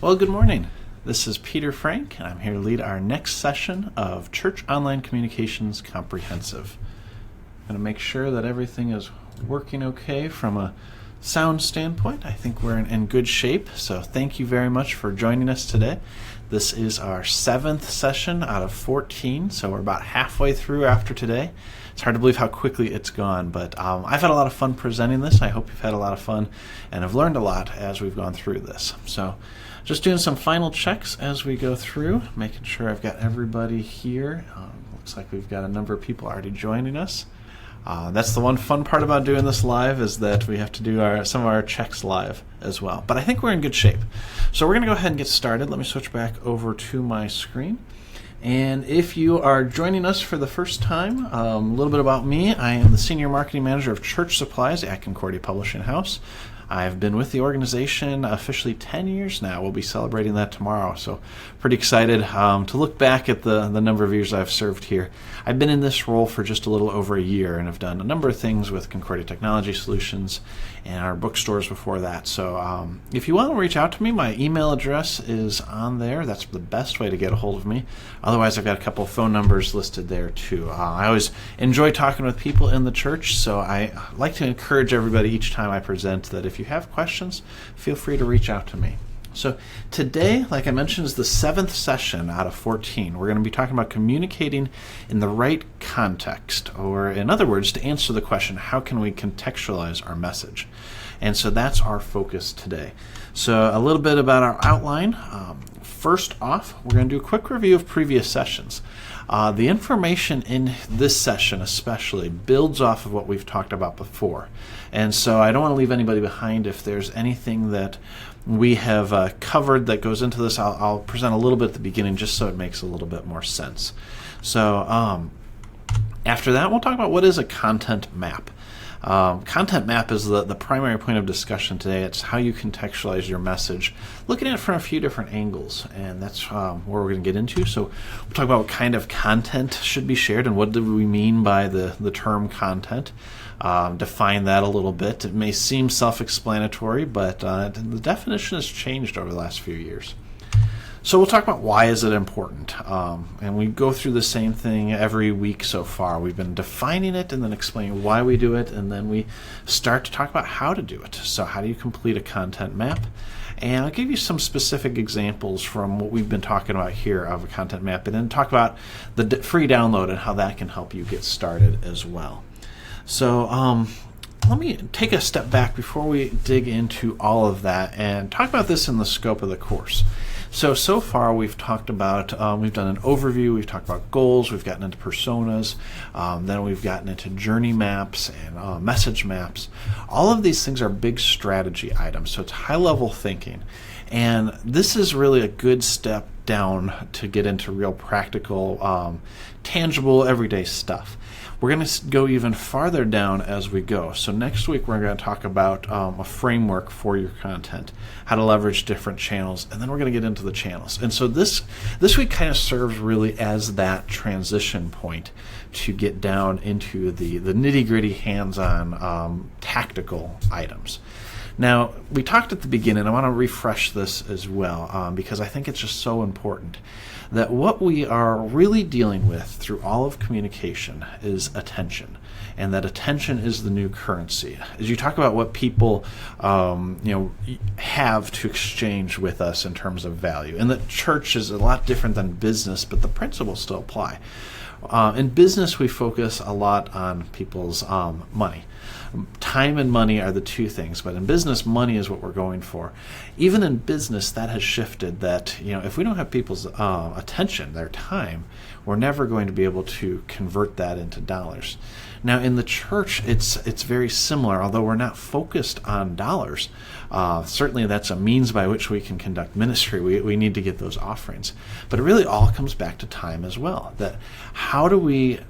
Well, good morning. This is Peter Frank, and I'm here to lead our next session of Church Online Communications Comprehensive. I'm going to make sure that everything is working okay from a sound standpoint. I think we're in good shape, so thank you very much for joining us today. This is our 7th session out of 14, so we're about halfway through after today. It's hard to believe how quickly it's gone, but I've had a lot of fun presenting this. I hope you've had a lot of fun and have learned a lot as we've gone through this. So just doing some final checks as we go through, making sure I've got everybody here. Looks like we've got a number of people already joining us. That's the one fun part about doing this live, is that we have to do some of our checks live as well. But I think we're in good shape. So we're going to go ahead and get started. Let me switch back over to my screen. And if you are joining us for the first time, a little bit about me. I am the Senior Marketing Manager of Church Supplies at Concordia Publishing House. I've been with the organization officially 10 years now. We'll be celebrating that tomorrow, so pretty excited to look back at the number of years I've served here. I've been in this role for just a little over a year and have done a number of things with Concordia Technology Solutions and our bookstores before that. So if you want to reach out to me, my email address is on there. That's the best way to get a hold of me. Otherwise, I've got a couple of phone numbers listed there too. I always enjoy talking with people in the church, so I like to encourage everybody each time I present that if you have questions, feel free to reach out to me. So today, like I mentioned, is the 7th session out of 14. We're going to be talking about communicating in the right context, or in other words, to answer the question, how can we contextualize our message? And so that's our focus today. So a little bit about our outline. First off, we're going to do a quick review of previous sessions. The information in this session especially builds off of what we've talked about before. And so I don't want to leave anybody behind. If there's anything that we have covered that goes into this, I'll present a little bit at the beginning just so it makes a little bit more sense. So after that, we'll talk about what is a content map. Content map is the primary point of discussion today. It's how you contextualize your message, looking at it from a few different angles, and that's where we're going to get into. So we'll talk about what kind of content should be shared and what do we mean by the term content. Define that a little bit. It may seem self-explanatory, but the definition has changed over the last few years. So we'll talk about why is it important, and we go through the same thing every week so far. We've been defining it and then explaining why we do it, and then we start to talk about how to do it. So how do you complete a content map? And I'll give you some specific examples from what we've been talking about here of a content map, and then talk about the free download and how that can help you get started as well. So let me take a step back before we dig into all of that and talk about this in the scope of the course. So far we've talked about, we've done an overview, we've talked about goals, we've gotten into personas, then we've gotten into journey maps and message maps. All of these things are big strategy items, so it's high-level thinking. And this is really a good step down to get into real practical, tangible, everyday stuff. We're going to go even farther down as we go. So next week we're going to talk about a framework for your content, how to leverage different channels, and then we're going to get into the channels. And so this week kind of serves really as that transition point to get down into the nitty-gritty, hands-on, tactical items. Now, we talked at the beginning, I want to refresh this as well, because I think it's just so important, that what we are really dealing with through all of communication is attention, and that attention is the new currency. As you talk about what people have to exchange with us in terms of value, and that church is a lot different than business, but the principles still apply. In business, we focus a lot on people's money. Time and money are the two things, but in business, money is what we're going for. Even in business, that has shifted, that if we don't have people's attention, their time, we're never going to be able to convert that into dollars. Now, in the church, it's very similar, although we're not focused on dollars. Certainly, that's a means by which we can conduct ministry. We need to get those offerings. But it really all comes back to time as well, that how do we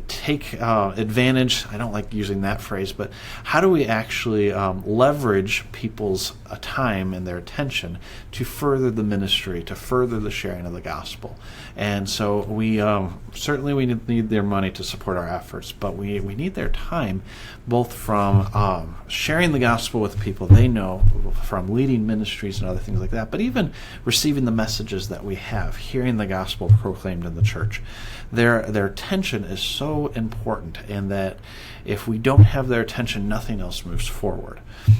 take advantage, I don't like using that phrase, but how do we actually leverage people's time and their attention to further the ministry, to further the sharing of the gospel? And so we certainly we need their money to support our efforts, but we need their time, both from sharing the gospel with people they know, from leading ministries and other things like that, but even receiving the messages that we have, hearing the gospel proclaimed in the church. Their attention is so important, in that if we don't have their attention, nothing else moves forward.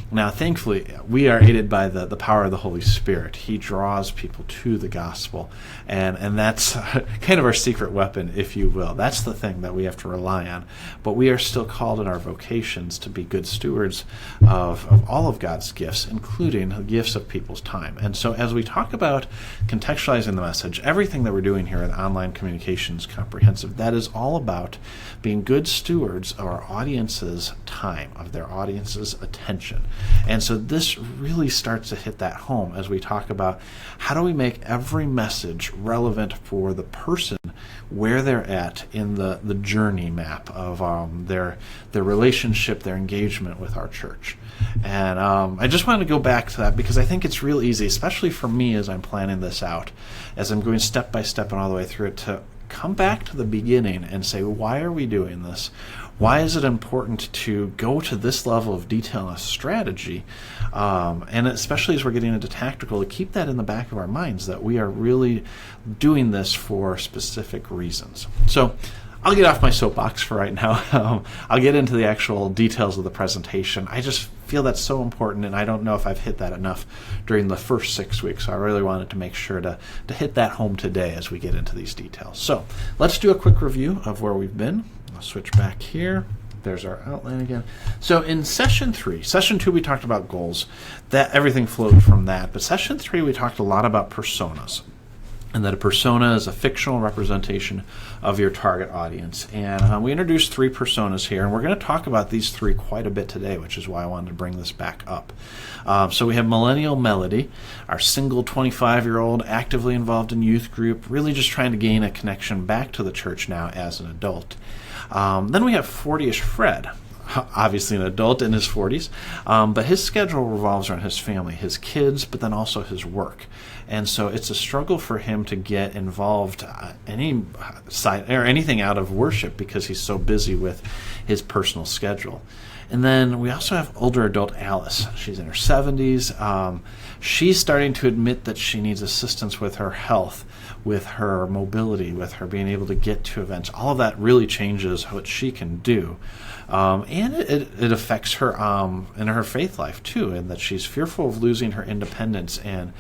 Now, thankfully, we are aided by the power of the Holy Spirit. He draws people to the gospel, and that's kind of our secret weapon, if you will. That's the thing that we have to rely on. But we are still called in our vocations to be good stewards of all of God's gifts, including the gifts of people's time. And so as we talk about contextualizing the message, everything that we're doing here in Online Communications Comprehensive, that is all about being good stewards of our audience's time, of their audience's attention. And so this really starts to hit that home as we talk about how do we make every message relevant for the person where they're at in the journey map of their relationship, their engagement with our church. And I just wanted to go back to that because I think it's real easy, especially for me as I'm planning this out, as I'm going step by step and all the way through it, to come back to the beginning and say, why are we doing this? Why is it important to go to this level of detail and strategy? And especially as we're getting into tactical, to keep that in the back of our minds, that we are really doing this for specific reasons. So I'll get off my soapbox for right now. I'll get into the actual details of the presentation. I just feel that's so important, and I don't know if I've hit that enough during the first 6 weeks. So I really wanted to make sure to hit that home today as we get into these details. So let's do a quick review of where we've been. I'll switch back here. There's our outline again. So in session 2, we talked about goals. That everything flowed from that. But session 3, we talked a lot about personas, and that a persona is a fictional representation of your target audience. And we introduced 3 personas here, and we're going to talk about these 3 quite a bit today, which is why I wanted to bring this back up. So we have Millennial Melody, our single 25-year-old, actively involved in youth group, really just trying to gain a connection back to the church now as an adult. Then we have 40-ish Fred, obviously an adult in his 40s, but his schedule revolves around his family, his kids, but then also his work. And so it's a struggle for him to get involved any side or anything out of worship because he's so busy with his personal schedule. And then we also have older adult Alice. She's in her 70s. She's starting to admit that she needs assistance with her health, with her mobility, with her being able to get to events. All of that really changes what she can do. And it affects her in her faith life too, in that she's fearful of losing her independence, and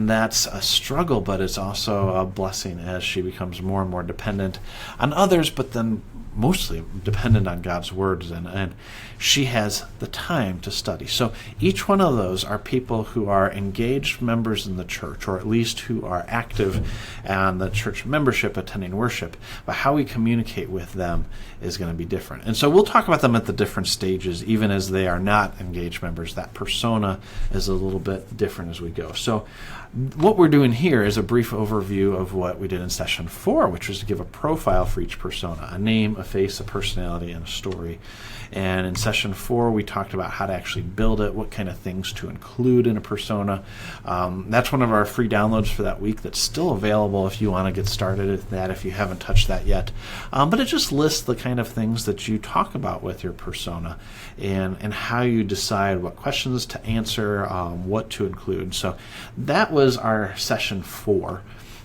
that's a struggle, but it's also a blessing as she becomes more and more dependent on others, but then mostly dependent on God's words, and she has the time to study. So each one of those are people who are engaged members in the church, or at least who are active on the church membership, attending worship, but how we communicate with them is going to be different. And so we'll talk about them at the different stages, even as they are not engaged members. That persona is a little bit different as we go. So what we're doing here is a brief overview of what we did in session 4, which was to give a profile for each persona, a name, a face, a personality, and a story. And in session 4, we talked about how to actually build it, what kind of things to include in a persona. That's one of our free downloads for that week that's still available if you want to get started at that, if you haven't touched that yet. But it just lists the kind of things that you talk about with your persona and how you decide what questions to answer, what to include. So that was our session 4.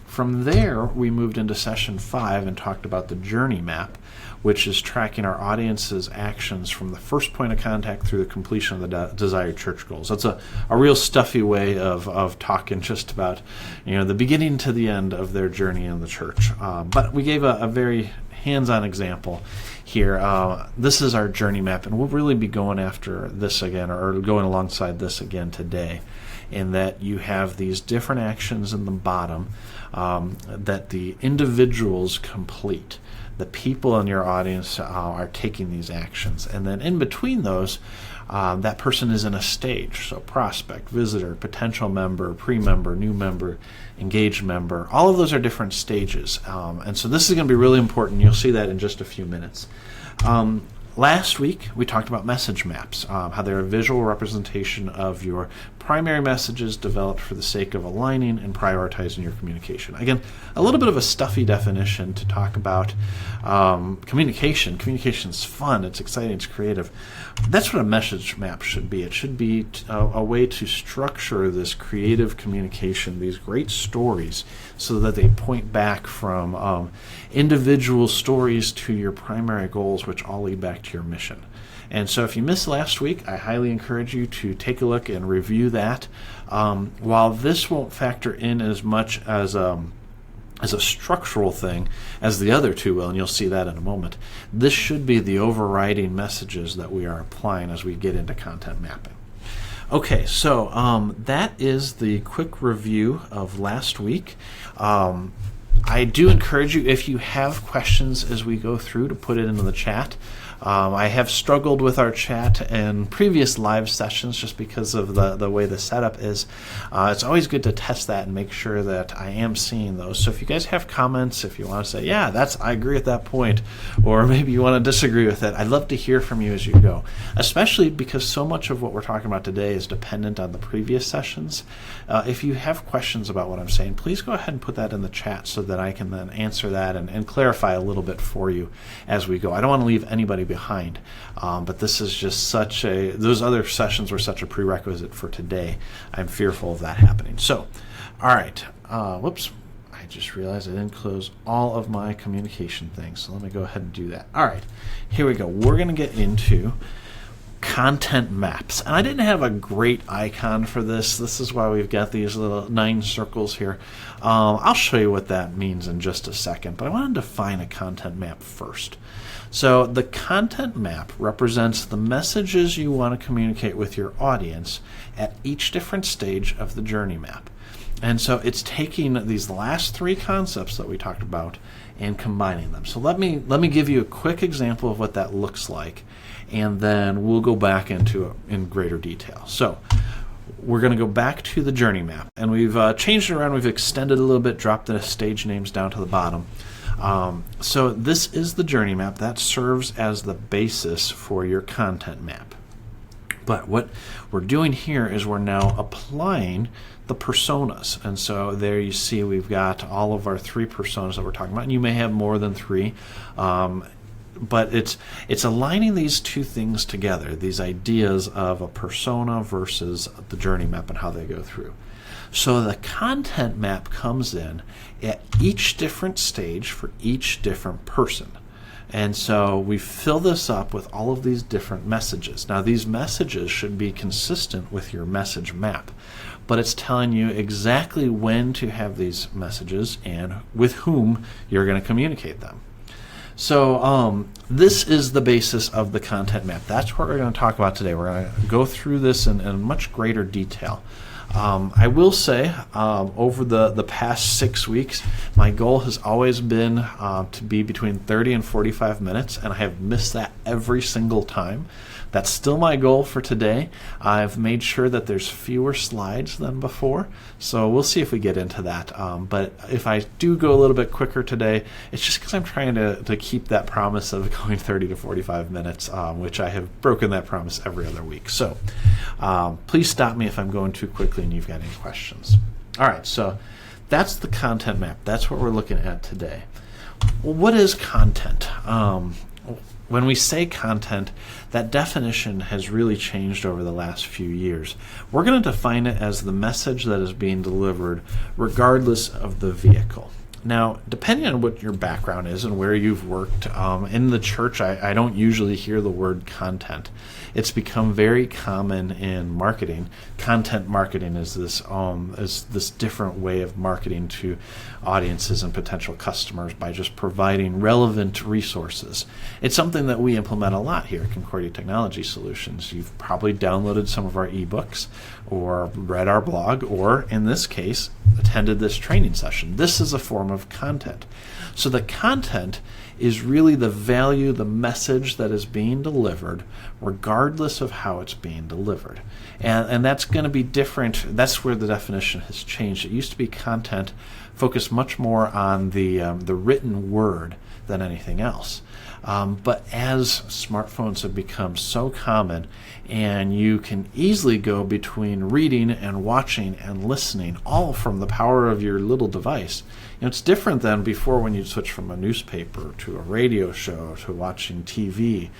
From there, we moved into session 5 and talked about the journey map, which is tracking our audience's actions from the first point of contact through the completion of the desired church goals. That's a real stuffy way of talking just about, the beginning to the end of their journey in the church. But we gave a very hands-on example here. This is our journey map, and we'll really be going after this again, or going alongside this again today, in that you have these different actions in the bottom that the individuals complete. The people in your audience are taking these actions. And then in between those that person is in a stage. So prospect, visitor, potential member, pre-member, new member, engaged member. All of those are different stages. And so this is going to be really important. You'll see that in just a few minutes. Last week, we talked about message maps, how they're a visual representation of your primary messages developed for the sake of aligning and prioritizing your communication. Again, a little bit of a stuffy definition to talk about communication. Communication's fun, it's exciting, it's creative. That's what a message map should be. It should be a way to structure this creative communication, these great stories, so that they point back from individual stories to your primary goals, which all lead back to your mission. And so if you missed last week, I highly encourage you to take a look and review that. While this won't factor in as much as a structural thing as the other two will, and you'll see that in a moment, this should be the overriding messages that we are applying as we get into content mapping. Okay, so that is the quick review of last week. I do encourage you, if you have questions as we go through, to put it into the chat. I have struggled with our chat in previous live sessions just because of the way the setup is. It's always good to test that and make sure that I am seeing those. So if you guys have comments, if you want to say, yeah, I agree at that point, or maybe you want to disagree with it, I'd love to hear from you as you go, especially because so much of what we're talking about today is dependent on the previous sessions. If you have questions about what I'm saying, please go ahead and put that in the chat so that I can then answer that and clarify a little bit for you as we go. I don't want to leave anybody behind, but this is just those other sessions were such a prerequisite for today. I'm fearful of that happening. So, all right, whoops, I just realized I didn't close all of my communication things, so let me go ahead and do that. All right, here we go. We're going to get into content maps. And I didn't have a great icon for this. This is why we've got these little 9 circles here. I'll show you what that means in just a second, but I want to define a content map first. So the content map represents the messages you want to communicate with your audience at each different stage of the journey map. And so it's taking these last 3 concepts that we talked about and combining them. So let me give you a quick example of what that looks like, and then we'll go back into it in greater detail. So we're going to go back to the journey map, and we've changed it around. We've extended a little bit, dropped the stage names down to the bottom. So this is the journey map that serves as the basis for your content map. But what we're doing here is we're now applying the personas. And so there you see we've got all of our 3 personas that we're talking about. And you may have more than 3. But it's aligning these 2 things together, these ideas of a persona versus the journey map and how they go through. So the content map comes in at each different stage for each different person. And so we fill this up with all of these different messages. Now these messages should be consistent with your message map, but it's telling you exactly when to have these messages and with whom you're going to communicate them. So this is the basis of the content map. That's what we're going to talk about today. We're going to go through this in much greater detail. I will say, over the past 6 weeks, my goal has always been to be between 30 and 45 minutes, and I have missed that every single time. That's still my goal for today. I've made sure that there's fewer slides than before, so we'll see if we get into that. But if I do go a little bit quicker today, it's just because I'm trying to keep that promise of going 30 to 45 minutes, which I have broken that promise every other week. So please stop me if I'm going too quickly and you've got any questions. All right, so that's the content map. That's what we're looking at today. Well, what is content? When we say content, that definition has really changed over the last few years. We're going to define it as the message that is being delivered regardless of the vehicle. Now, depending on what your background is and where you've worked, in the church, I don't usually hear the word content. It's become very common in marketing. Content marketing is this different way of marketing to audiences and potential customers by just providing relevant resources. It's something that we implement a lot here at Concordia Technology Solutions. You've probably downloaded some of our ebooks or read our blog, or in this case, attended this training session. This is a form of content. So the content is really the value, the message that is being delivered, regardless of how it's being delivered. And that's going to be different. That's where the definition has changed. It used to be content focused much more on the written word than anything else. But as smartphones have become so common, and you can easily go between reading and watching and listening, all from the power of your little device, it's different than before when you'd switch from a newspaper to a radio show to watching TV.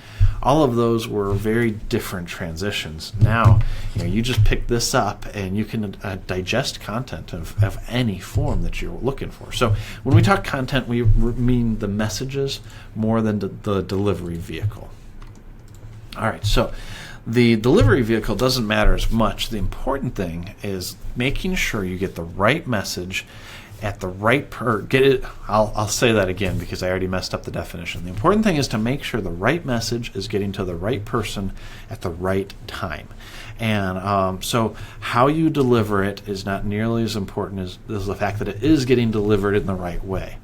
All of those were very different transitions. Now, you just pick this up and you can digest content of any form that you're looking for. So when we talk content, we mean the messages more than the delivery vehicle. All right, so the delivery vehicle doesn't matter as much. The important thing is making sure you get the right message at the right I'll say that again because I already messed up the definition. The important thing is to make sure the right message is getting to the right person at the right time. And so how you deliver it is not nearly as important as the fact that it is getting delivered in the right way.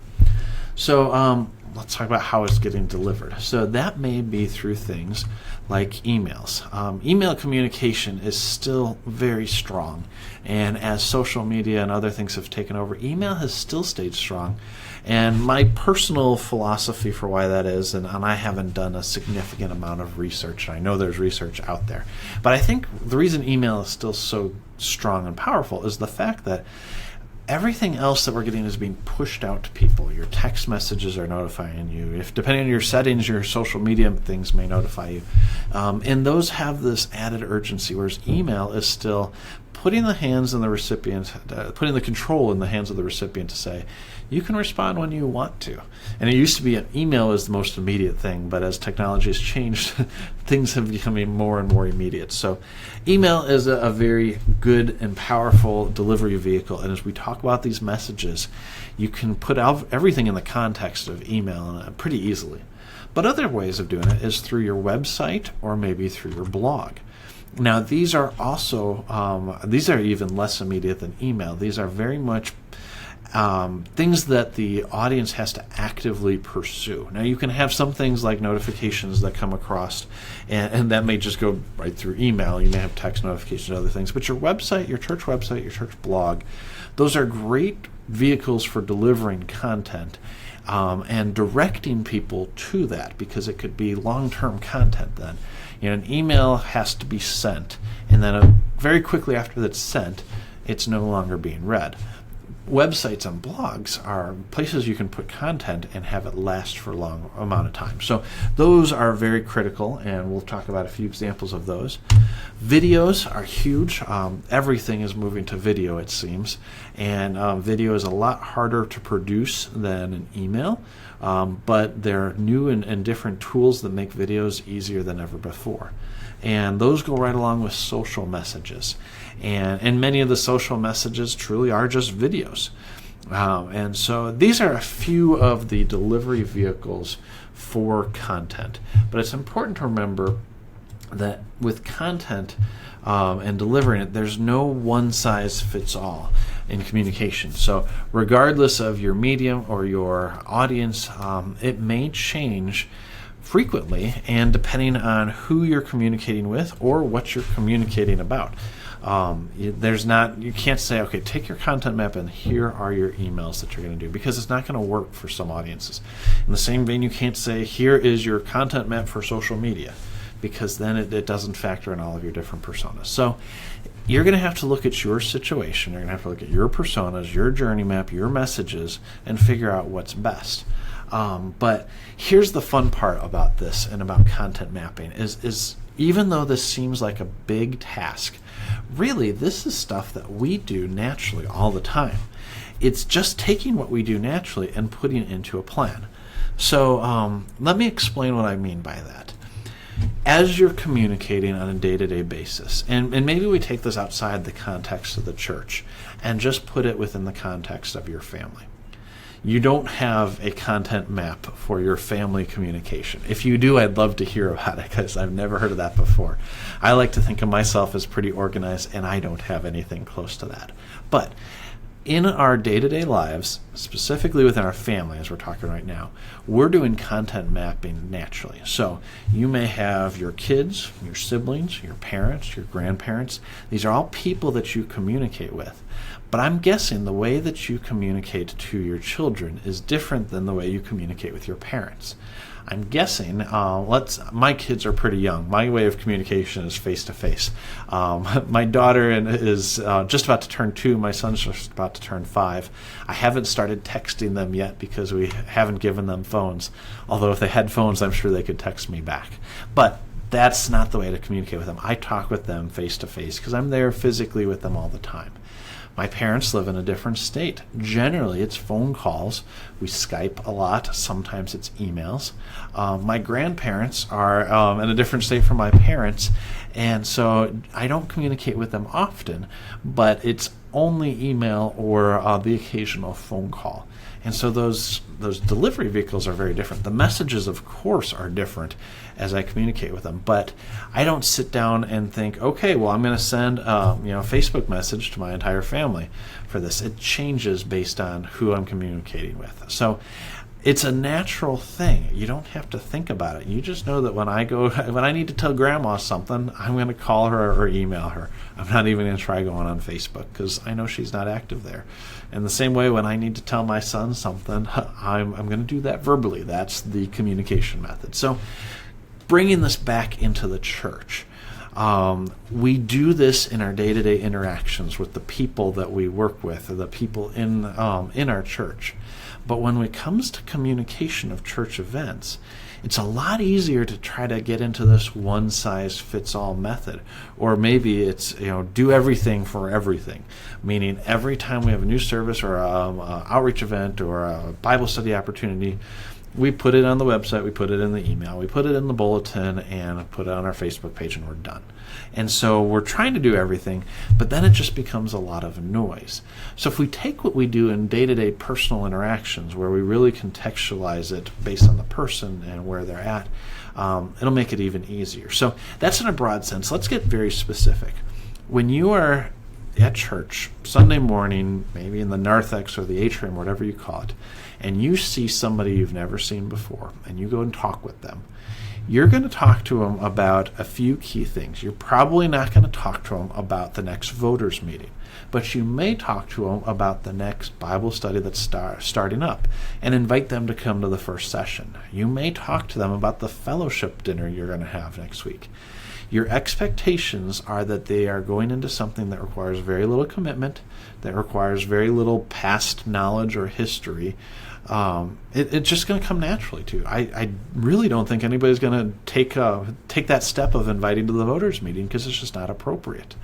So let's talk about how it's getting delivered. So that may be through things like emails. Email communication is still very strong, and as social media and other things have taken over, email has still stayed strong. And my personal philosophy for why that is, and I haven't done a significant amount of research, and I know there's research out there, but I think the reason email is still so strong and powerful is the fact that everything else that we're getting is being pushed out to people. Your text messages are notifying you. If depending on your settings, your social media things may notify you. And those have this added urgency, whereas email is still putting the control in the hands of the recipient to say, you can respond when you want to. And it used to be an email is the most immediate thing, but as technology has changed, things have become more and more immediate. So email is a very good and powerful delivery vehicle. And as we talk about these messages, you can put out everything in the context of email pretty easily. But other ways of doing it is through your website or maybe through your blog. Now, these are also, these are even less immediate than email. These are very much things that the audience has to actively pursue. Now, you can have some things like notifications that come across, and that may just go right through email. You may have text notifications and other things. But your website, your church blog, those are great vehicles for delivering content and directing people to that, because it could be long-term content then. An email has to be sent, and then very quickly after that's sent, it's no longer being read. Websites and blogs are places you can put content and have it last for a long amount of time. So those are very critical, and we'll talk about a few examples of those. Videos are huge. Everything is moving to video, it seems, and video is a lot harder to produce than an email, but there are new and different tools that make videos easier than ever before. And those go right along with social messages. And many of the social messages truly are just videos. And so these are a few of the delivery vehicles for content. But it's important to remember that with content and delivering it, there's no one size fits all in communication. So regardless of your medium or your audience, it may change frequently, and depending on who you're communicating with or what you're communicating about. You can't say, okay, take your content map and here are your emails that you're going to do, because it's not going to work for some audiences. In the same vein, you can't say, here is your content map for social media, because then it doesn't factor in all of your different personas. So you're going to have to look at your situation. You're going to have to look at your personas, your journey map, your messages, and figure out what's best. But here's the fun part about this and about content mapping is even though this seems like a big task, really this is stuff that we do naturally all the time. It's just taking what we do naturally and putting it into a plan. So let me explain what I mean by that. As you're communicating on a day-to-day basis, and maybe we take this outside the context of the church and just put it within the context of your family. You don't have a content map for your family communication. If you do, I'd love to hear about it, because I've never heard of that before. I like to think of myself as pretty organized, and I don't have anything close to that. But in our day-to-day lives, specifically within our family, as we're talking right now, we're doing content mapping naturally. So you may have your kids, your siblings, your parents, your grandparents. These are all people that you communicate with. But I'm guessing the way that you communicate to your children is different than the way you communicate with your parents. I'm guessing, my kids are pretty young. My way of communication is face-to-face. My daughter is just about to turn 2. My son's just about to turn 5. I haven't started texting them yet because we haven't given them phones. Although if they had phones, I'm sure they could text me back. But that's not the way to communicate with them. I talk with them face-to-face because I'm there physically with them all the time. My parents live in a different state. Generally, it's phone calls. We Skype a lot. Sometimes it's emails. My grandparents are in a different state from my parents, and so I don't communicate with them often, but it's only email or the occasional phone call. And so those delivery vehicles are very different. The messages, of course, are different as I communicate with them. But I don't sit down and think, okay, well, I'm going to send a Facebook message to my entire family for this. It changes based on who I'm communicating with. So it's a natural thing. You don't have to think about it. You just know that when I need to tell Grandma something, I'm going to call her or email her. I'm not even going to try going on Facebook because I know she's not active there. And the same way when I need to tell my son something, I'm going to do that verbally. That's the communication method. So bringing this back into the church, we do this in our day-to-day interactions with the people that we work with, or the people in our church. But when it comes to communication of church events, it's a lot easier to try to get into this one-size-fits-all method. Or maybe it's, do everything for everything, meaning every time we have a new service or an outreach event or a Bible study opportunity, we put it on the website, we put it in the email, we put it in the bulletin, and put it on our Facebook page, and we're done. And so we're trying to do everything, but then it just becomes a lot of noise. So if we take what we do in day-to-day personal interactions, where we really contextualize it based on the person and where they're at, it'll make it even easier. So that's in a broad sense. Let's get very specific. When you are at church, Sunday morning, maybe in the narthex or the atrium, whatever you call it, and you see somebody you've never seen before, and you go and talk with them, you're going to talk to them about a few key things. You're probably not going to talk to them about the next voters meeting, but you may talk to them about the next Bible study that's starting up and invite them to come to the first session. You may talk to them about the fellowship dinner you're going to have next week. Your expectations are that they are going into something that requires very little commitment, that requires very little past knowledge or history. It's just going to come naturally to you. I really don't think anybody's going to take that step of inviting to the voters meeting because it's just not appropriate.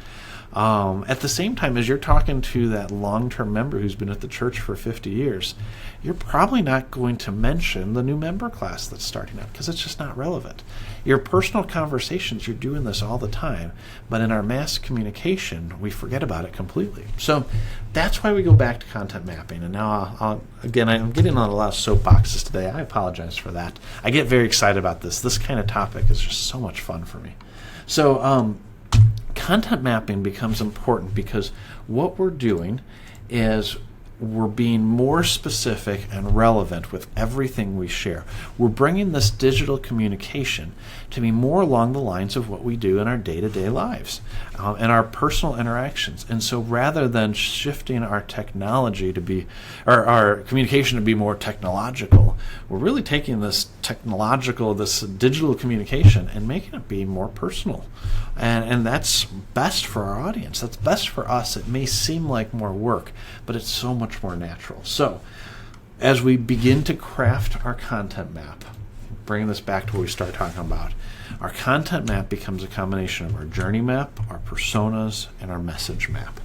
At the same time, as you're talking to that long-term member who's been at the church for 50 years, you're probably not going to mention the new member class that's starting up because it's just not relevant. Your personal conversations, you're doing this all the time, but in our mass communication, we forget about it completely. So that's why we go back to content mapping. And now, again, I'm getting on a lot of soapboxes today. I apologize for that. I get very excited about this. This kind of topic is just so much fun for me. So, content mapping becomes important because what we're doing is we're being more specific and relevant with everything we share. We're bringing this digital communication to be more along the lines of what we do in our day-to-day lives and our personal interactions. And so rather than shifting our technology to be, or our communication to be more technological, we're really taking this digital communication and making it be more personal. And that's best for our audience. That's best for us. It may seem like more work, but it's so much more natural. So as we begin to craft our content map, bringing this back to what we started talking about, our content map becomes a combination of our journey map, our personas, and our message map.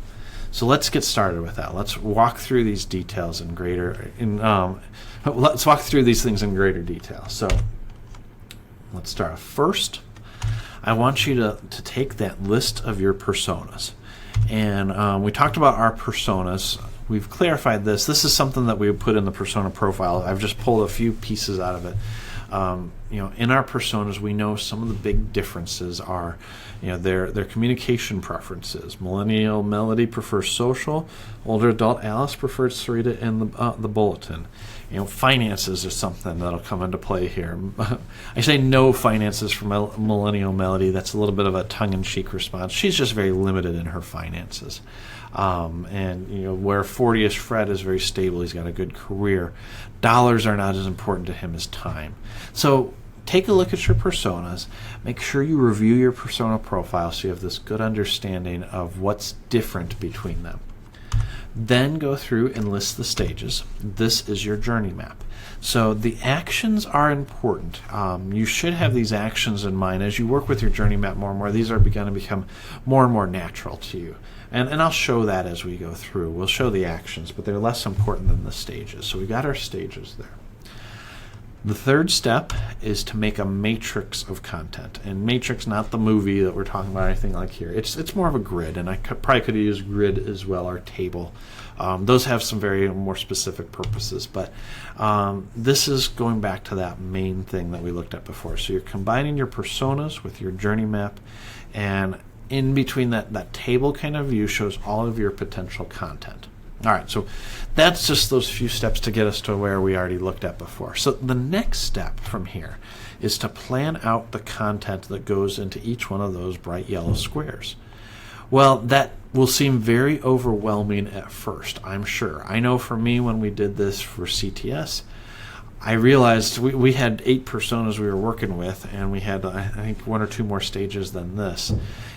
So let's get started with that. Let's walk through these details let's walk through these things in greater detail. So let's start. First, I want you to take that list of your personas. And we talked about our personas. We've clarified this. This is something that we would put in the persona profile. I've just pulled a few pieces out of it. in our personas, we know some of the big differences are, their communication preferences. Millennial Melody prefers social. Older adult Alice prefers to read it in the bulletin. Finances is something that'll come into play here. I say no finances for Millennial Melody. That's a little bit of a tongue-in-cheek response. She's just very limited in her finances. Where 40-ish Fred is very stable, he's got a good career. Dollars are not as important to him as time. So take a look at your personas. Make sure you review your persona profile so you have this good understanding of what's different between them. Then go through and list the stages. This is your journey map. So the actions are important. You should have these actions in mind as you work with your journey map more and more. These are going to become more and more natural to you. And I'll show that as we go through. We'll show the actions, but they're less important than the stages. So we got our stages there. The third step is to make a matrix of content. And matrix, not the movie that we're talking about or anything like here. It's more of a grid, and I probably could have used grid as well, or table. Those have some very more specific purposes, but this is going back to that main thing that we looked at before. So you're combining your personas with your journey map, and in between that table kind of view shows all of your potential content. All right, so that's just those few steps to get us to where we already looked at before. So the next step from here is to plan out the content that goes into each one of those bright yellow squares. Well, that will seem very overwhelming at first, I'm sure. I know for me, when we did this for CTS, I realized we had 8 personas we were working with, and we had, I think, 1 or 2 more stages than this.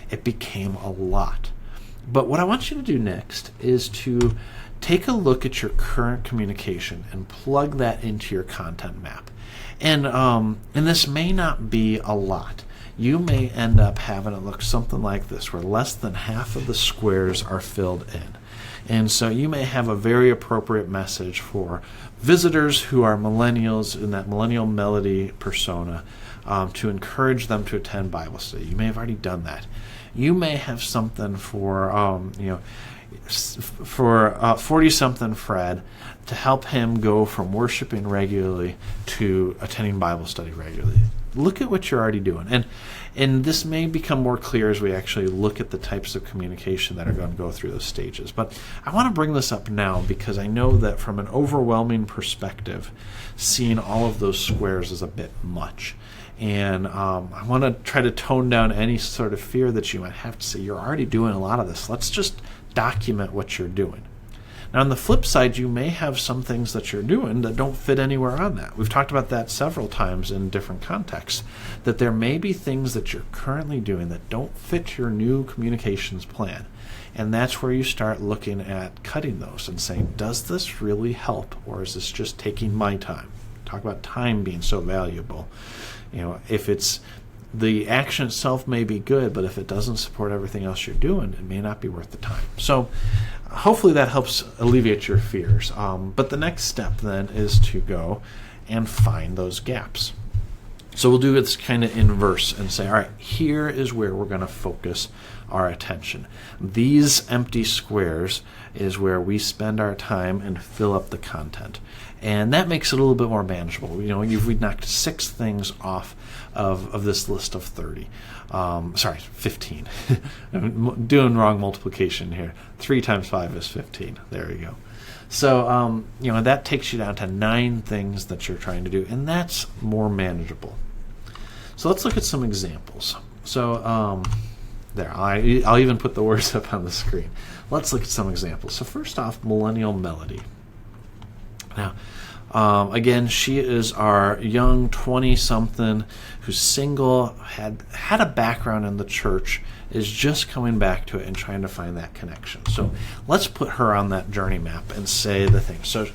It became a lot. But what I want you to do next is to take a look at your current communication and plug that into your content map. And this may not be a lot. You may end up having it look something like this, where less than half of the squares are filled in. And so you may have a very appropriate message for visitors who are millennials in that Millennial Melody persona, to encourage them to attend Bible study. You may have already done that. You may have something for 40-something Fred to help him go from worshiping regularly to attending Bible study regularly. Look at what you're already doing. And this may become more clear as we actually look at the types of communication that are going to go through those stages. But I want to bring this up now because I know that from an overwhelming perspective, seeing all of those squares is a bit much. And I want to try to tone down any sort of fear that you might have to say, you're already doing a lot of this. Let's just document what you're doing. Now, on the flip side, you may have some things that you're doing that don't fit anywhere on that. We've talked about that several times in different contexts, that there may be things that you're currently doing that don't fit your new communications plan. And that's where you start looking at cutting those and saying, does this really help, or is this just taking my time? Talk about time being so valuable. If it's the action itself may be good, but if it doesn't support everything else you're doing, it may not be worth the time. So hopefully that helps alleviate your fears. But the next step then is to go and find those gaps. So we'll do this kind of inverse and say, all right, here is where we're going to focus our attention. These empty squares is where we spend our time and fill up the content. And that makes it a little bit more manageable. We've knocked 6 things off of this list of 30. 15. I'm doing wrong multiplication here. 3 times 5 is 15. There we go. So, that takes you down to 9 things that you're trying to do, and that's more manageable. So let's look at some examples. So, I'll even put the words up on the screen. Let's look at some examples. So first off, Millennial Melody. Now, again, she is our young 20-something who's single, had a background in the church, is just coming back to it and trying to find that connection. So let's put her on that journey map and say the thing. So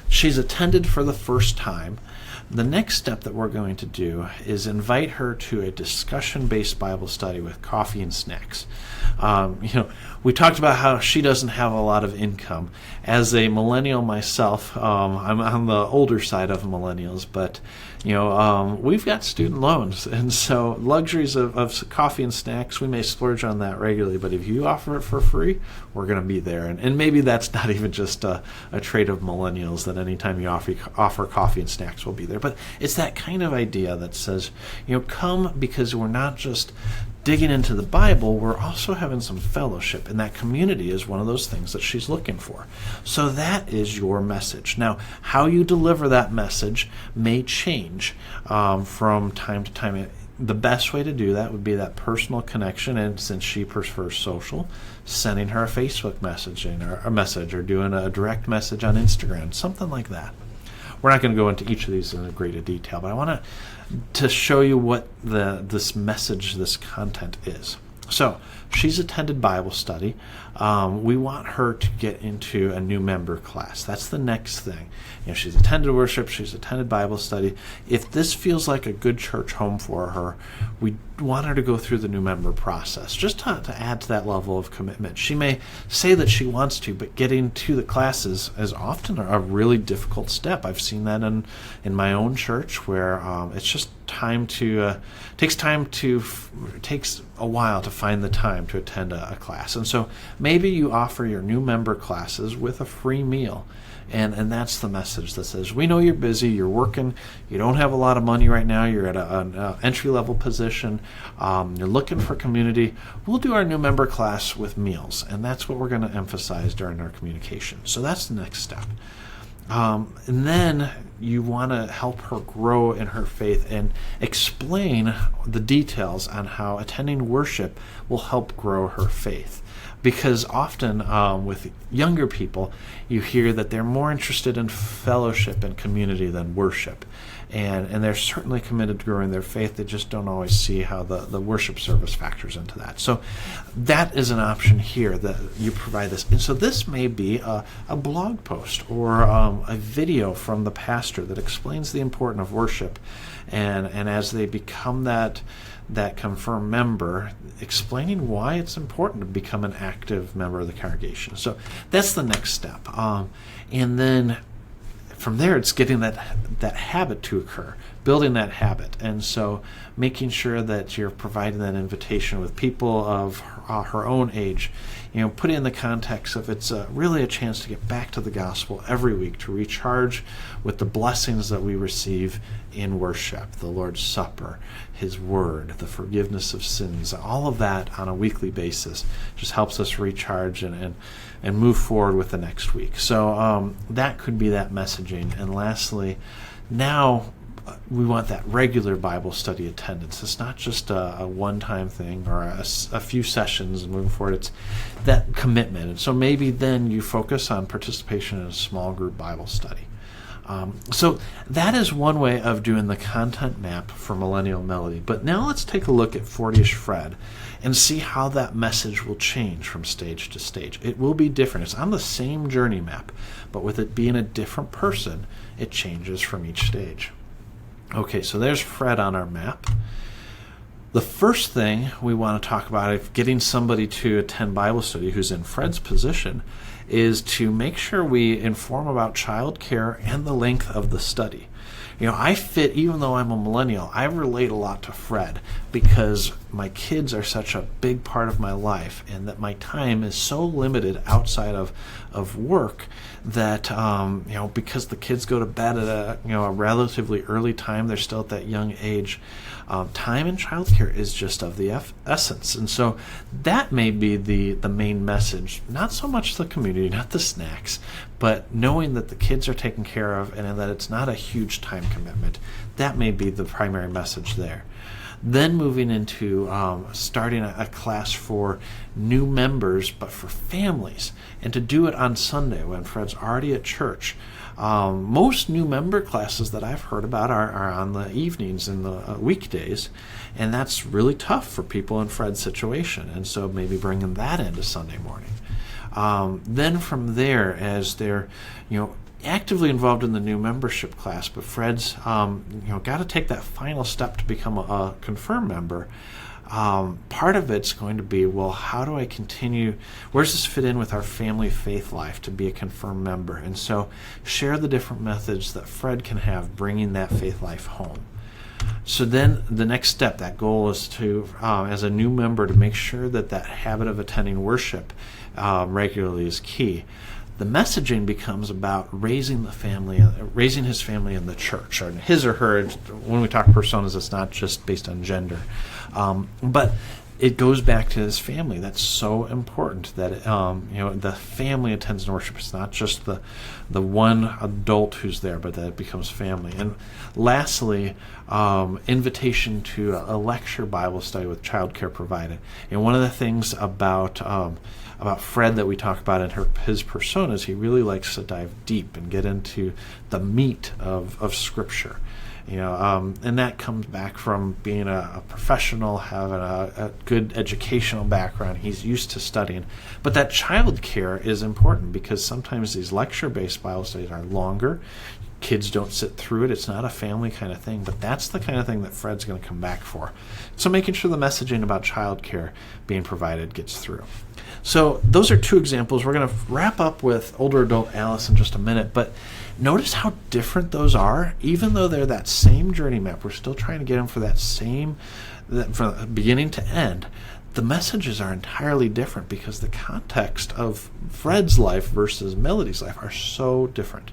she's attended for the first time. The next step that we're going to do is invite her to a discussion-based Bible study with coffee and snacks. We talked about how she doesn't have a lot of income. As a millennial myself, I'm on the older side of millennials, but we've got student loans, and so luxuries of coffee and snacks, we may splurge on that regularly, but if you offer it for free, we're going to be there. And maybe that's not even just a trait of millennials, that anytime you offer coffee and snacks, we'll be there. But it's that kind of idea that says, come because we're not just digging into the Bible, we're also having some fellowship, and that community is one of those things that she's looking for. So that is your message. Now, how you deliver that message may change from time to time. The best way to do that would be that personal connection, and since she prefers social, sending her a Facebook message or doing a direct message on Instagram, something like that. We're not going to go into each of these in greater detail, but I want to show you what this message, this content is. So she's attended Bible study. We want her to get into a new member class. That's the next thing. She's attended worship, she's attended Bible study. If this feels like a good church home for her, we want her to go through the new member process, just to add to that level of commitment. She may say that she wants to, but getting to the classes is often a really difficult step. I've seen that in my own church, where it's just takes a while to find the time to attend a class. And so maybe you offer your new member classes with a free meal. And that's the message that says, we know you're busy, you're working, you don't have a lot of money right now, you're at an entry-level position, you're looking for community. We'll do our new member class with meals, and that's what we're going to emphasize during our communication. So that's the next step. And then you want to help her grow in her faith and explain the details on how attending worship will help grow her faith. Because often with younger people, you hear that they're more interested in fellowship and community than worship. And they're certainly committed to growing their faith. They just don't always see how the worship service factors into that. So that is an option here, that you provide this. And so this may be a blog post or a video from the pastor that explains the importance of worship. And as they become that confirmed member, explaining why it's important to become an active member of the congregation. So that's the next step. And then from there, it's getting that habit to occur, building that habit. And so making sure that you're providing that invitation with people of her own age, put it in the context of it's really a chance to get back to the gospel every week, to recharge with the blessings that we receive in worship, the Lord's Supper, His Word, the forgiveness of sins, all of that on a weekly basis just helps us recharge and move forward with the next week. So that could be that messaging. And lastly, now we want that regular Bible study attendance. It's not just a one-time thing or a few sessions and moving forward. It's that commitment. And so maybe then you focus on participation in a small group Bible study. So that is one way of doing the content map for Millennial Melody. But now let's take a look at 40ish Fred and see how that message will change from stage to stage. It will be different. It's on the same journey map, but with it being a different person, it changes from each stage. Okay, so there's Fred on our map. The first thing we want to talk about, if getting somebody to attend Bible study who's in Fred's position, is to make sure we inform about childcare and the length of the study. I fit, even though I'm a millennial, I relate a lot to Fred because my kids are such a big part of my life, and that my time is so limited outside of work that because the kids go to bed at a relatively early time, they're still at that young age. Time in childcare is just of the essence, and so that may be the main message. Not so much the community, not the snacks, but knowing that the kids are taken care of and that it's not a huge time commitment. That may be the primary message there. Then moving into starting a class for new members, but for families, and to do it on Sunday when Fred's already at church. Most new member classes that I've heard about are on the evenings and the weekdays, and that's really tough for people in Fred's situation, and so maybe bringing that into Sunday morning. Then from there, as they're actively involved in the new membership class, but Fred's got to take that final step to become a confirmed member. Part of it's going to be, well, how do I continue? Where does this fit in with our family faith life to be a confirmed member? And so share the different methods that Fred can have bringing that faith life home. So then the next step, that goal is to, as a new member, to make sure that habit of attending worship regularly is key. the messaging becomes about raising his family in the church, or his or her. When we talk personas, it's not just based on gender, but it goes back to his family. That's so important that the family attends worship. It's not just the one adult who's there, but that it becomes family. And lastly, invitation to a lecture Bible study with childcare provided. And one of the things about Fred that we talk about in his personas, he really likes to dive deep and get into the meat of Scripture. And that comes back from being a professional, having a good educational background. He's used to studying. But that child care is important because sometimes these lecture-based Bible studies are longer. Kids don't sit through it. It's not a family kind of thing, but that's the kind of thing that Fred's going to come back for. So making sure the messaging about child care being provided gets through. So those are two examples. We're going to wrap up with older adult Alice in just a minute, but notice how different those are. Even though they're that same journey map, we're still trying to get them for from beginning to end. The messages are entirely different because the context of Fred's life versus Melody's life are so different.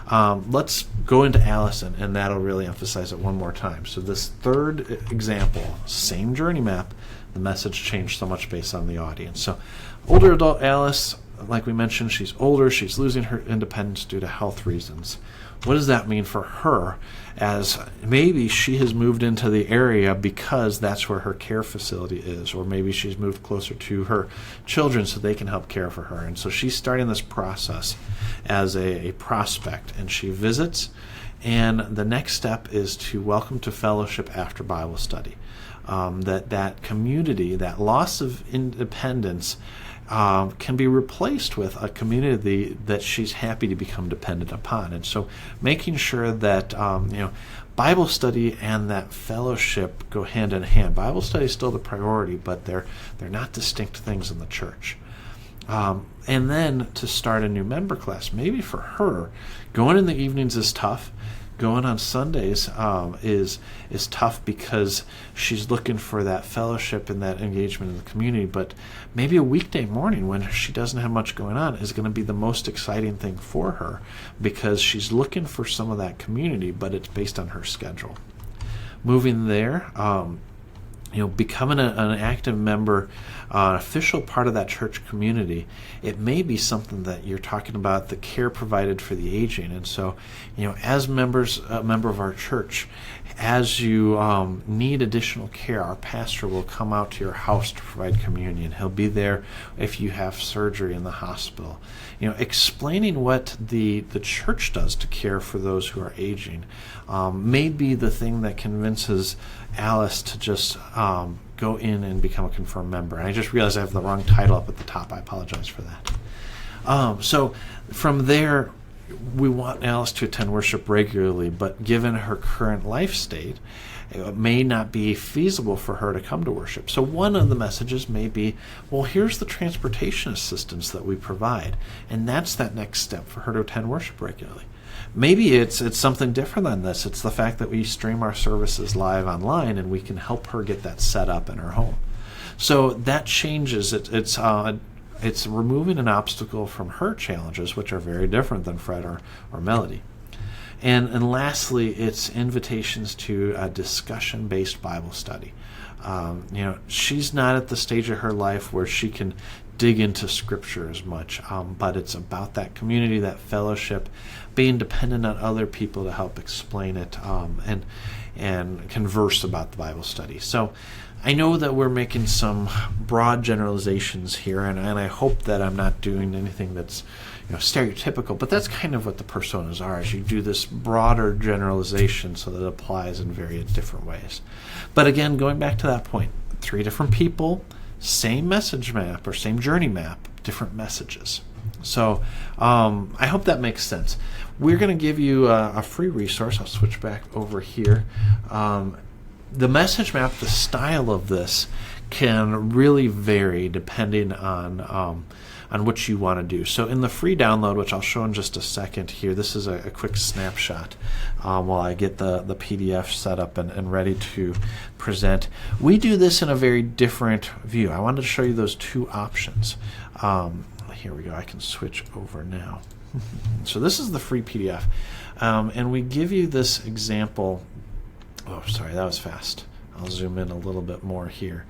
Let's go into Allison, and that'll really emphasize it one more time. So this third example, same journey map, the message changed so much based on the audience. So older adult Alice, like we mentioned, she's older, she's losing her independence due to health reasons. What does that mean for her, as maybe she has moved into the area because that's where her care facility is, or maybe she's moved closer to her children so they can help care for her. And so she's starting this process as a prospect, and she visits, and the next step is to welcome to fellowship after Bible study. That community, that loss of independence, can be replaced with a community that she's happy to become dependent upon. And so making sure that Bible study and that fellowship go hand in hand. Bible study is still the priority, but they're not distinct things in the church. And then to start a new member class. Maybe for her, going in the evenings is tough. Going on Sundays is tough because she's looking for that fellowship and that engagement in the community. But maybe a weekday morning when she doesn't have much going on is going to be the most exciting thing for her because she's looking for some of that community, but it's based on her schedule. Moving there, becoming an active member, an official part of that church community, it may be something that you're talking about, the care provided for the aging. And so, as a member of our church, as you need additional care, our pastor will come out to your house to provide communion. He'll be there if you have surgery in the hospital. Explaining what the church does to care for those who are aging may be the thing that convinces Alice to just go in and become a confirmed member. And I just realized I have the wrong title up at the top. I apologize for that. So from there, we want Alice to attend worship regularly, but given her current life state, it may not be feasible for her to come to worship. So one of the messages may be, well, here's the transportation assistance that we provide, and that's that next step for her to attend worship regularly. Maybe it's something different than this. It's the fact that we stream our services live online, and we can help her get that set up in her home. So that changes. It's removing an obstacle from her challenges, which are very different than Fred or Melody. And lastly, it's invitations to a discussion-based Bible study. She's not at the stage of her life where she can dig into Scripture as much, but it's about that community, that fellowship, being dependent on other people to help explain it and converse about the Bible study. So I know that we're making some broad generalizations here, and I hope that I'm not doing anything that's stereotypical, but that's kind of what the personas are, is you do this broader generalization so that it applies in very different ways. But again, going back to that point, 3 different people, same message map or same journey map, different messages. So I hope that makes sense. We're going to give you a free resource. I'll switch back over here. The message map, the style of this can really vary depending on what you want to do. So in the free download, which I'll show in just a second here, this is a quick snapshot while I get the PDF set up and ready to present. We do this in a very different view. I wanted to show you those 2 options. here we go. I can switch over now. So this is the free PDF. And we give you this example. Oh, sorry, that was fast. I'll zoom in a little bit more here.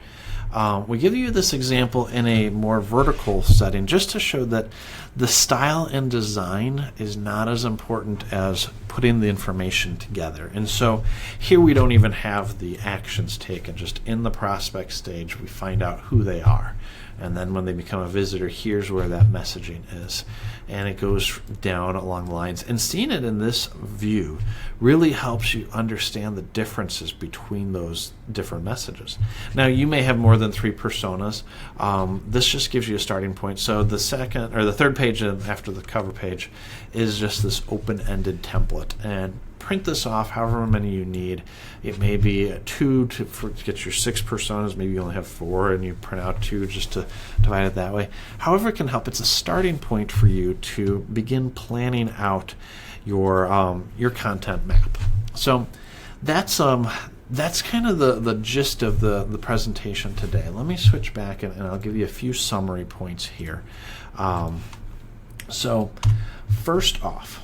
We give you this example in a more vertical setting just to show that the style and design is not as important as putting the information together. And so here we don't even have the actions taken. Just in the prospect stage, we find out who they are. And then when they become a visitor, here's where that messaging is. And it goes down along the lines. And seeing it in this view really helps you understand the differences between those different messages. Now, you may have more than 3 personas. This just gives you a starting point. So the second or the third page after the cover page is just this open-ended template. And print this off however many you need. It may be 2 to get your 6 personas. Maybe you only have 4 and you print out 2 just to divide it that way. However it can help, it's a starting point for you to begin planning out your content map. So that's kind of the gist of the presentation today. Let me switch back and I'll give you a few summary points here. So first off,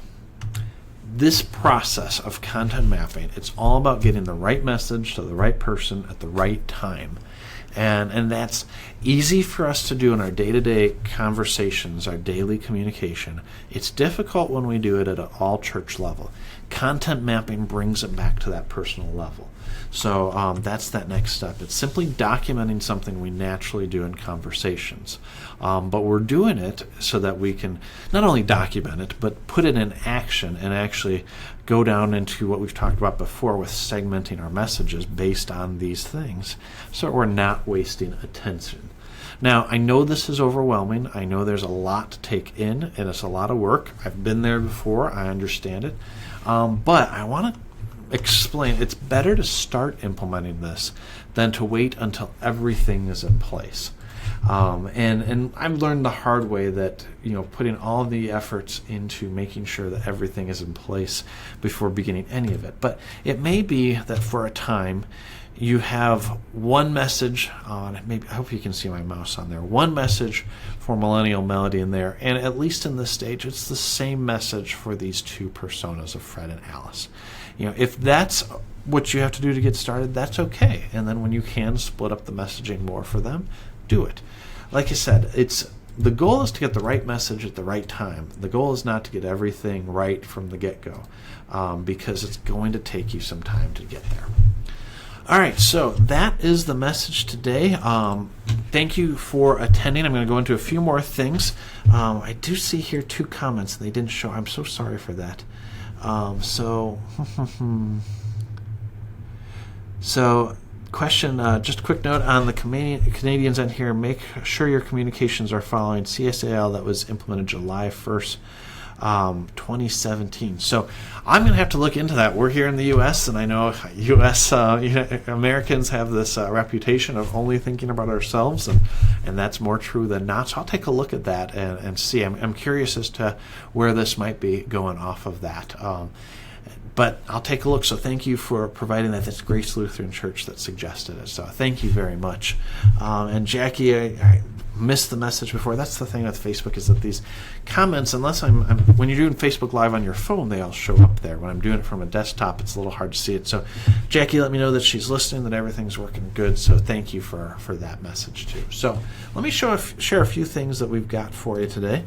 this process of content mapping, it's all about getting the right message to the right person at the right time. And that's easy for us to do in our day-to-day conversations, our daily communication. It's difficult when we do it at an all-church level. Content mapping brings it back to that personal level. So that's that next step. It's simply documenting something we naturally do in conversations. But we're doing it so that we can not only document it, but put it in action and actually go down into what we've talked about before with segmenting our messages based on these things so we're not wasting attention. Now, I know this is overwhelming. I know there's a lot to take in, and it's a lot of work. I've been there before. I understand it. But I want to explain, it's better to start implementing this than to wait until everything is in place. And I've learned the hard way that putting all the efforts into making sure that everything is in place before beginning any of it. But it may be that for a time you have one message on, maybe I hope you can see my mouse on there, one message for Millennial Melody in there, and at least in this stage it's the same message for these 2 personas of Fred and Alice. If that's what you have to do to get started, that's okay. And then when you can split up the messaging more for them, do it. Like I said, the goal is to get the right message at the right time. The goal is not to get everything right from the get-go, because it's going to take you some time to get there. All right, so that is the message today. Thank you for attending. I'm going to go into a few more things. I do see here 2 comments they didn't show. I'm so sorry for that. So question, just a quick note on the Canadians on here. Make sure your communications are following CSAL that was implemented July 1st, 2017. So I'm going to have to look into that. We're here in the U.S., and I know U.S. Americans have this reputation of only thinking about ourselves, and that's more true than not. So I'll take a look at that and see. I'm curious as to where this might be going off of that. But I'll take a look. So thank you for providing that. That's Grace Lutheran Church that suggested it. So thank you very much. And Jackie, I missed the message before. That's the thing with Facebook, is that these comments, unless when you're doing Facebook Live on your phone, they all show up there. When I'm doing it from a desktop, it's a little hard to see it. So Jackie let me know that she's listening, that everything's working good. So thank you for that message too. So let me share a few things that we've got for you today.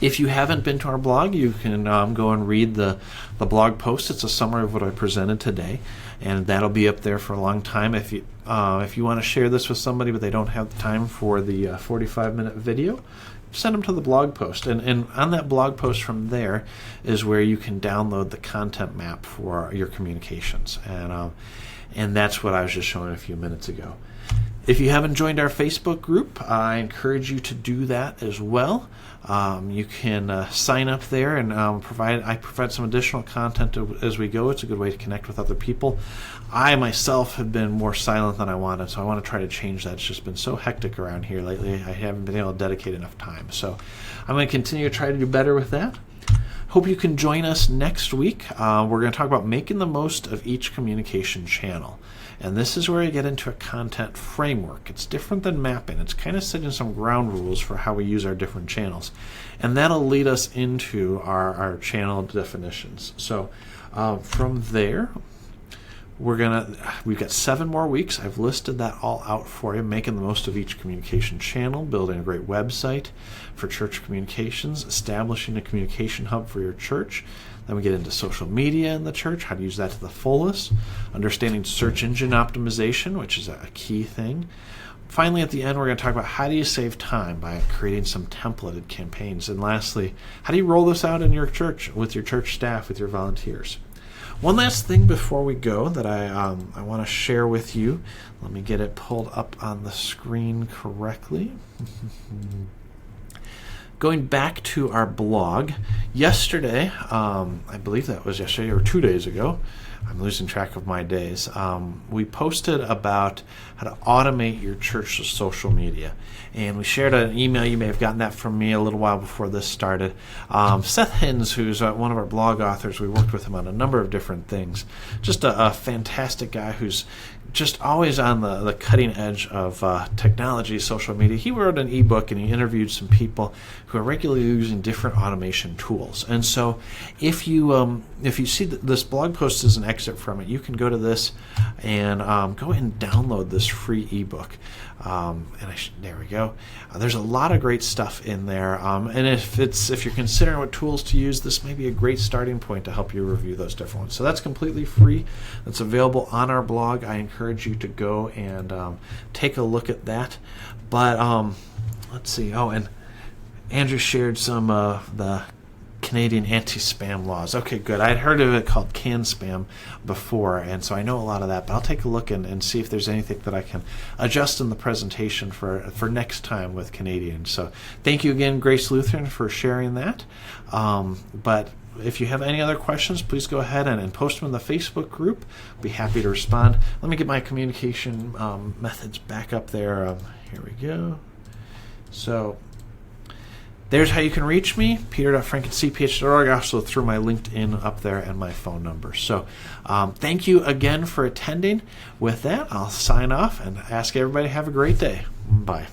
If you haven't been to our blog, you can go and read the blog post. It's a summary of what I presented today, and that'll be up there for a long time. If you want to share this with somebody but they don't have the time for the 45-minute video, send them to the blog post. And on that blog post from there is where you can download the content map for your communications. And that's what I was just showing a few minutes ago. If you haven't joined our Facebook group, I encourage you to do that as well. You can sign up there, and I provide some additional content as we go. It's a good way to connect with other people. I myself have been more silent than I wanted, so I want to try to change that. It's just been so hectic around here lately. I haven't been able to dedicate enough time. So I'm going to continue to try to do better with that. Hope you can join us next week. We're going to talk about making the most of each communication channel. And this is where I get into a content framework. It's different than mapping. It's kind of setting some ground rules for how we use our different channels. And that'll lead us into our channel definitions. So from there, we've got 7 more weeks. I've listed that all out for you, making the most of each communication channel, building a great website for church communications, establishing a communication hub for your church. Then we get into social media in the church, how to use that to the fullest, understanding search engine optimization, which is a key thing. Finally, at the end, we're going to talk about how do you save time by creating some templated campaigns. And lastly, how do you roll this out in your church, with your church staff, with your volunteers? One last thing before we go that I want to share with you. Let me get it pulled up on the screen correctly. Going back to our blog, yesterday, I believe that was yesterday or 2 days ago, I'm losing track of my days, we posted about how to automate your church's social media. And we shared an email. You may have gotten that from me a little while before this started. Seth Hins, who's one of our blog authors, we worked with him on a number of different things. Just a fantastic guy who's just always on the cutting edge of technology, social media. He wrote an ebook and he interviewed some people who are regularly using different automation tools. And so if you see this blog post as an excerpt from it, you can go to this and go and download this free ebook. There we go. There's a lot of great stuff in there. And if you're considering what tools to use, this may be a great starting point to help you review those different ones. So that's completely free. That's available on our blog. I encourage you to go and take a look at that. But let's see. Oh, and Andrew shared some of the Canadian anti-spam laws. Okay, good. I'd heard of it called CAN-SPAM before, and so I know a lot of that, but I'll take a look and see if there's anything that I can adjust in the presentation for next time with Canadian. So thank you again, Grace Lutheran, for sharing that. But if you have any other questions, please go ahead and post them in the Facebook group. I'll be happy to respond. Let me get my communication methods back up there. Here we go. So there's how you can reach me, peter.frank@cph.org, also through my LinkedIn up there and my phone number. So thank you again for attending. With that, I'll sign off and ask everybody to have a great day. Bye.